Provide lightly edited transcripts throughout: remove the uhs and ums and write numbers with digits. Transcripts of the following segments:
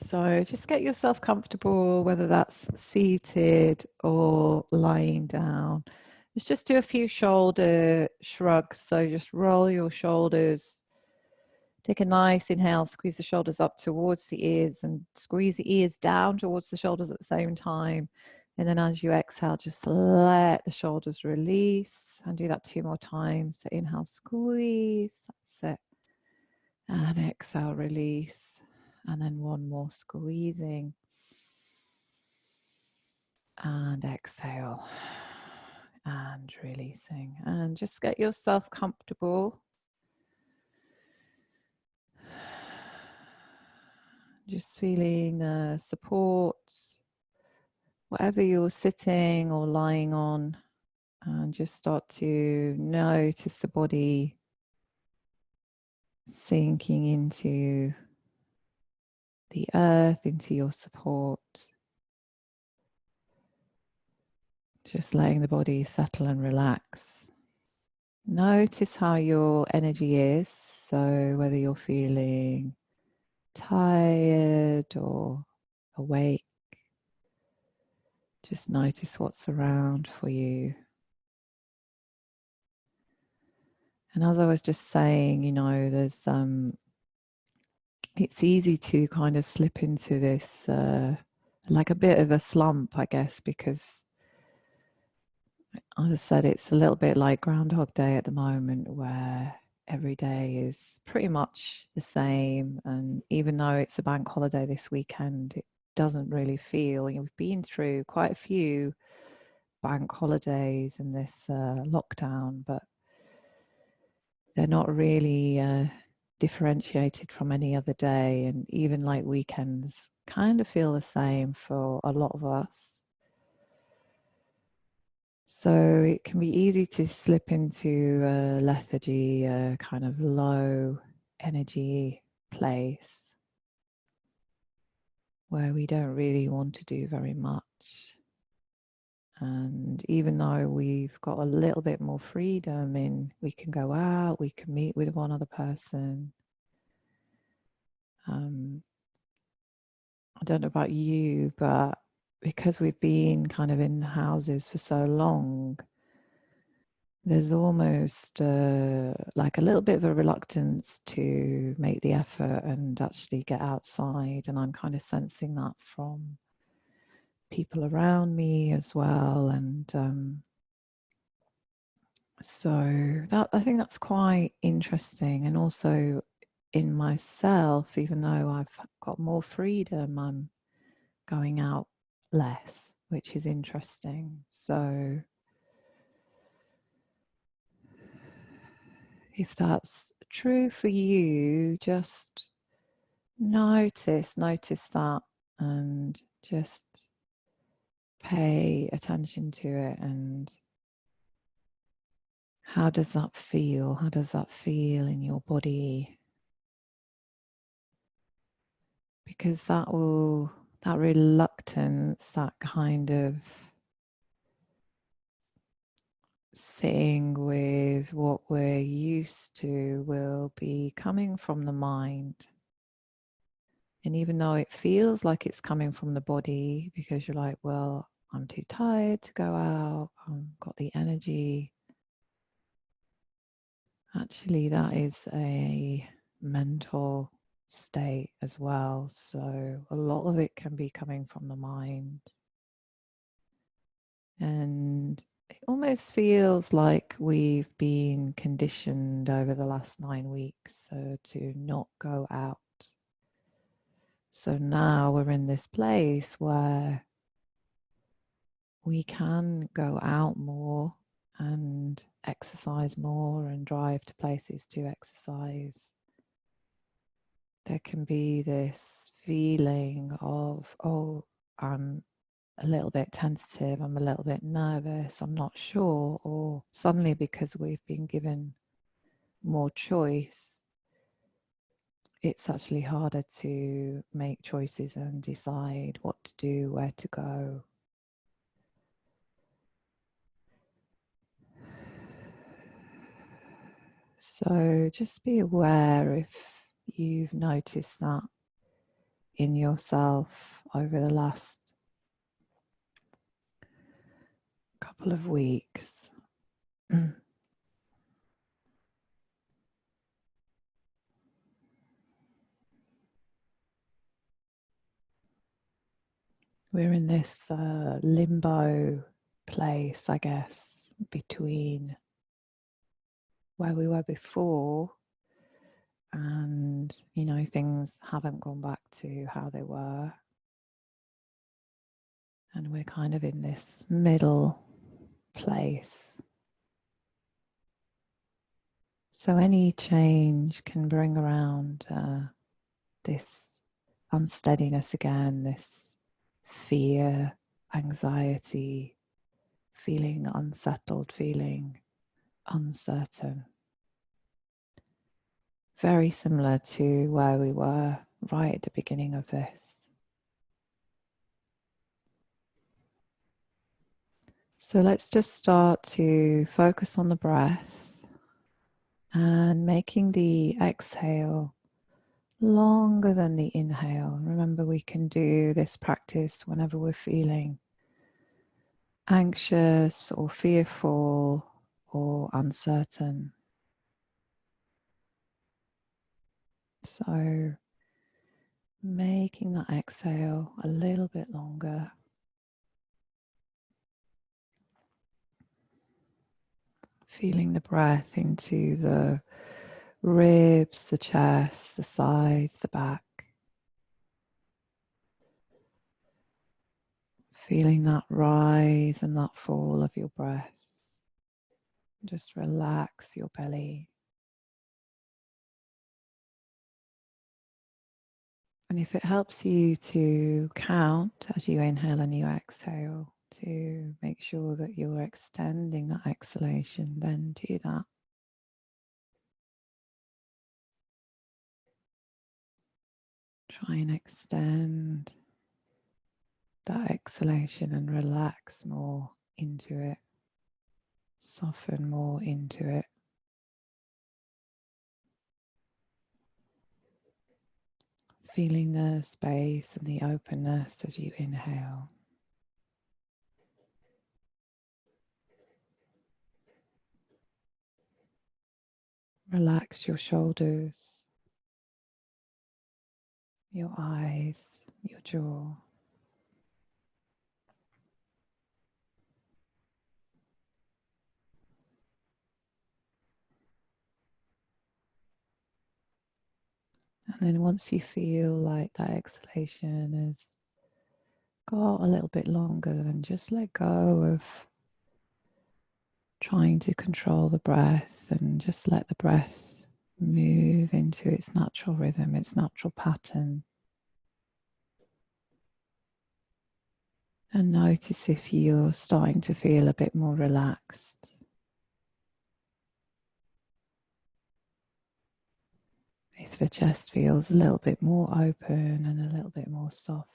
So just get yourself comfortable, whether that's seated or lying down. Let's just do a few shoulder shrugs. So just roll your shoulders. Take a nice inhale, squeeze the shoulders up towards the ears and squeeze the ears down towards the shoulders at the same time. And then as you exhale, just let the shoulders release and do that 2 more times. So inhale, squeeze, that's it. And exhale, release. And then 1 more squeezing. And exhale. And releasing. And just get yourself comfortable. Just feeling support, whatever you're sitting or lying on, and just start to notice the body sinking into the earth, into your support. Just letting the body settle and relax. Notice how your energy is. So whether you're feeling tired or awake, just notice what's around for you. And as I was just saying, there's it's easy to kind of slip into this like a bit of a slump, I guess, because as I said, it's a little bit like Groundhog Day at the moment, where every day is pretty much the same. And even though it's a bank holiday this weekend, it doesn't really feel, we've been through quite a few bank holidays in this lockdown, but they're not really differentiated from any other day. And even like weekends kind of feel the same for a lot of us. So it can be easy to slip into a lethargy, a kind of low energy place where we don't really want to do very much. And even though we've got a little bit more freedom in, we can go out, we can meet with one other person. I don't know about you, but because we've been kind of in houses for so long, there's almost like a little bit of a reluctance to make the effort and actually get outside. And I'm kind of sensing that from people around me as well. And so I think that's quite interesting. And also in myself, even though I've got more freedom, I'm going out less, which is interesting. So if that's true for you, just notice that and just pay attention to it. And how does that feel? How does that feel in your body? Because that reluctance, that kind of sitting with what we're used to will be coming from the mind. And even though it feels like it's coming from the body, because you're like, well, I'm too tired to go out, I've got the energy. Actually, that is a mental state as well. So a lot of it can be coming from the mind. And it almost feels like we've been conditioned over the last 9 weeks to not go out. So now we're in this place where we can go out more and exercise more and drive to places to exercise. There can be this feeling of, oh, I'm a little bit tentative, I'm a little bit nervous, I'm not sure, or suddenly because we've been given more choice, it's actually harder to make choices and decide what to do, where to go. So just be aware if you've noticed that in yourself over the last couple of weeks. We're in this limbo place, I guess, between where we were before and, you know, things haven't gone back to how they were. And we're kind of in this middle place. So any change can bring around this unsteadiness again, this fear, anxiety, feeling unsettled, feeling uncertain. Very similar to where we were right at the beginning of this. So let's just start to focus on the breath and making the exhale longer than the inhale. Remember, we can do this practice whenever we're feeling anxious or fearful or uncertain. So making that exhale a little bit longer. Feeling the breath into the ribs, the chest, the sides, the back. Feeling that rise and that fall of your breath. Just relax your belly. And if it helps you to count as you inhale and you exhale, to make sure that you're extending that exhalation, then do that. Try and extend that exhalation and relax more into it. Soften more into it. Feeling the space and the openness as you inhale. Relax your shoulders, your eyes, your jaw. And then once you feel like that exhalation has got a little bit longer, then just let go of trying to control the breath and just let the breath move into its natural rhythm, its natural pattern. And notice if you're starting to feel a bit more relaxed. If the chest feels a little bit more open and a little bit more soft.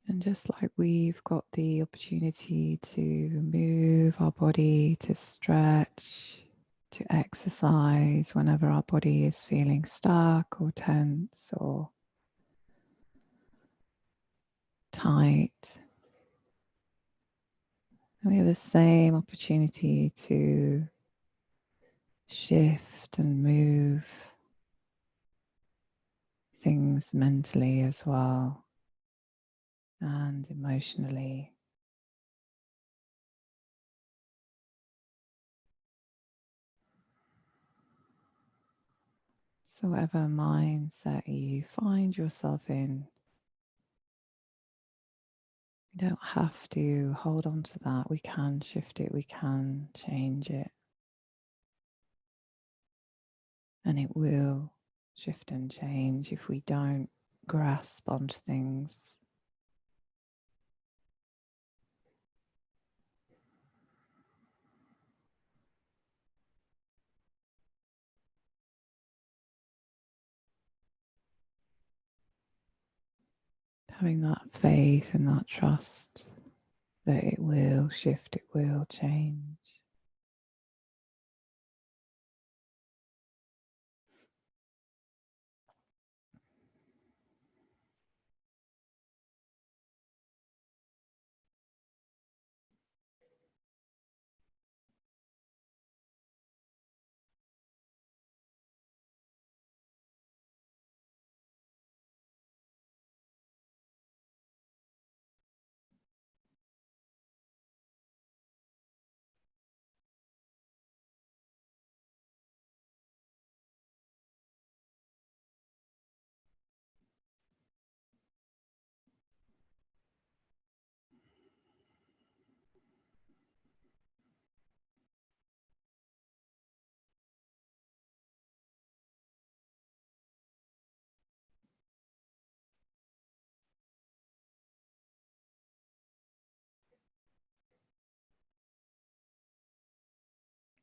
And just like we've got the opportunity to move our body, to stretch, to exercise whenever our body is feeling stuck or tense or tight. And we have the same opportunity to shift and move things mentally as well and emotionally. So whatever mindset you find yourself in, we don't have to hold on to that. We can shift it, we can change it. And it will shift and change if we don't grasp onto things. Having that faith and that trust that it will shift, it will change.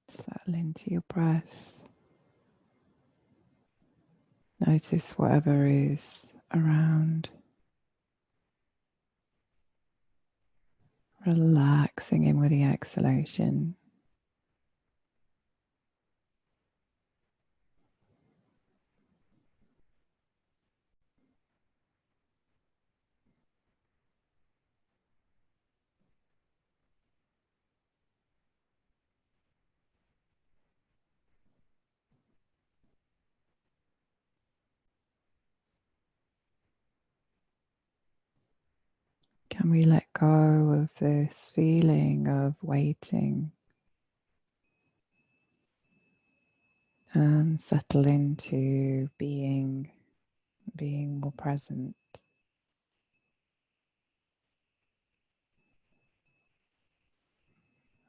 Settle into your breath. Notice whatever is around. Relaxing in with the exhalation. Can we let go of this feeling of waiting and settle into being more present?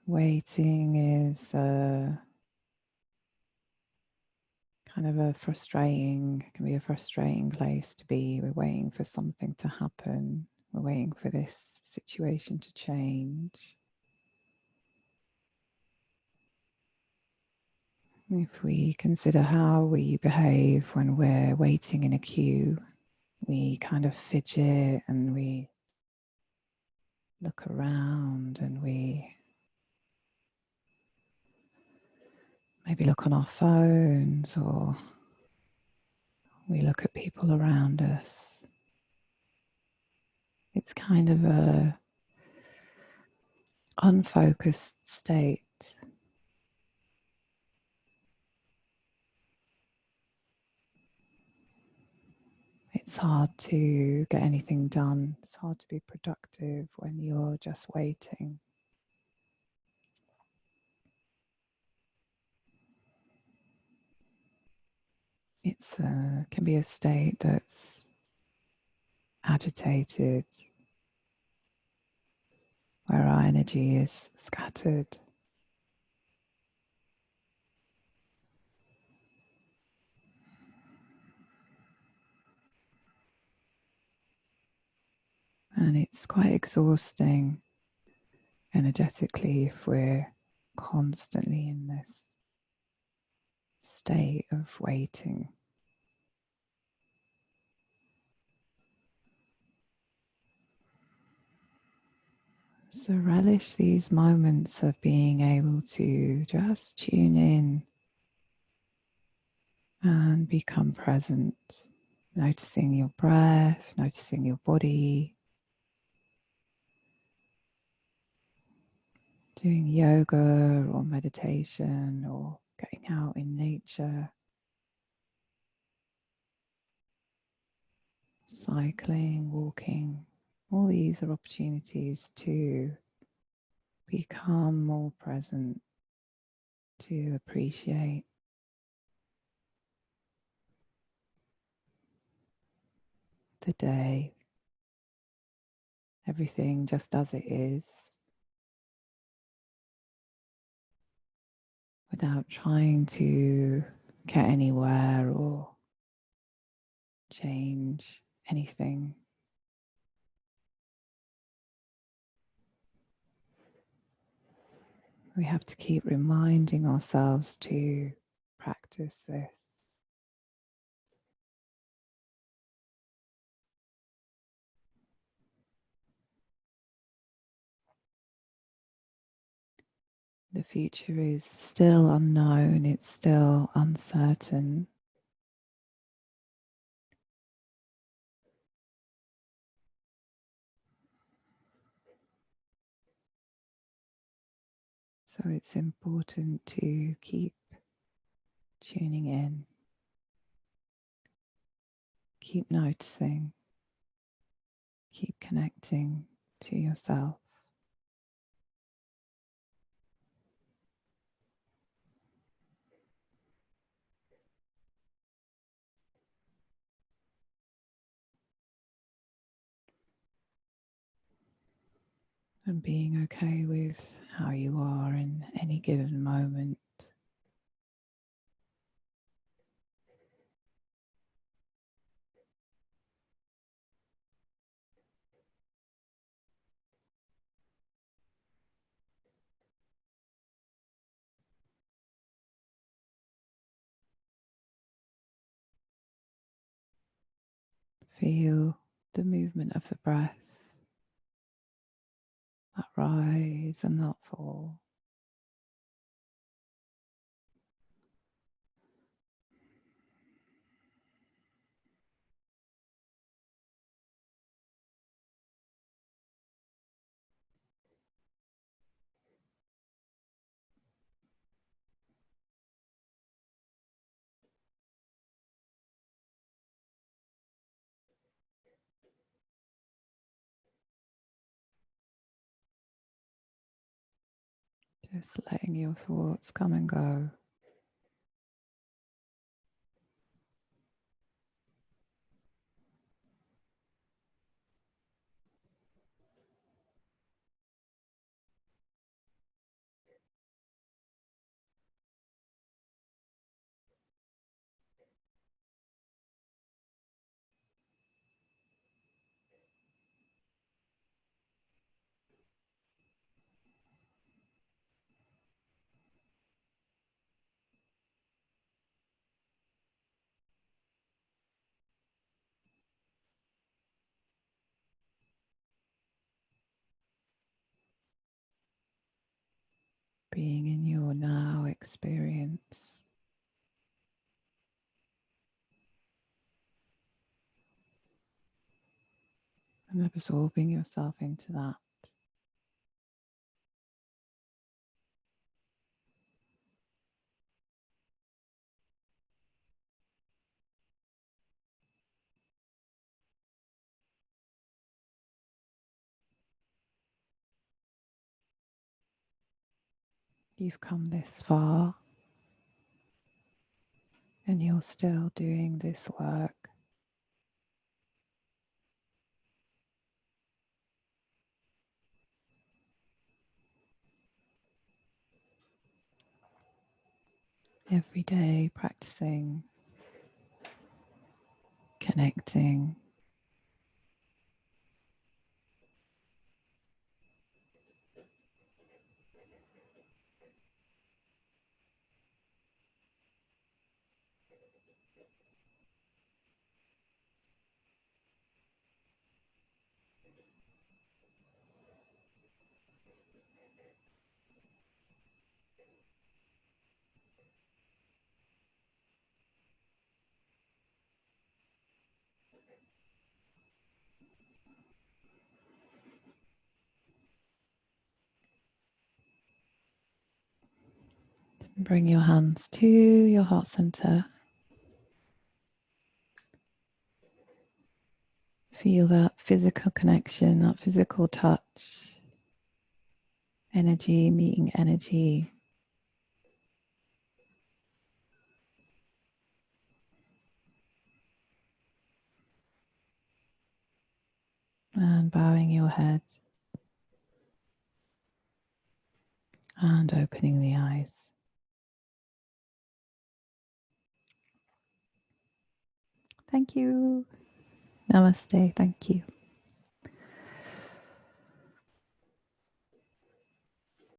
Waiting is kind of can be a frustrating place to be. We're waiting for something to happen. We're waiting for this situation to change. If we consider how we behave when we're waiting in a queue, we kind of fidget and we look around and we maybe look on our phones or we look at people around us. It's kind of a unfocused state. It's hard to get anything done. It's hard to be productive when you're just waiting. It can be a state that's agitated, where our energy is scattered. And it's quite exhausting energetically if we're constantly in this state of waiting. So relish these moments of being able to just tune in and become present, noticing your breath, noticing your body, doing yoga or meditation or getting out in nature, cycling, walking. All these are opportunities to become more present, to appreciate the day, everything just as it is, without trying to get anywhere or change anything. We have to keep reminding ourselves to practice this. The future is still unknown, it's still uncertain. So it's important to keep tuning in, keep noticing, keep connecting to yourself. And being okay with how you are in any given moment. Feel the movement of the breath, that rise and that fall. Just letting your thoughts come and go. Being in your now experience. And absorbing yourself into that. You've come this far and you're still doing this work. Every day practicing, connecting, bring your hands to your heart center. Feel that physical connection, that physical touch, energy meeting energy. And bowing your head and opening the eyes. Thank you. Namaste. Thank you.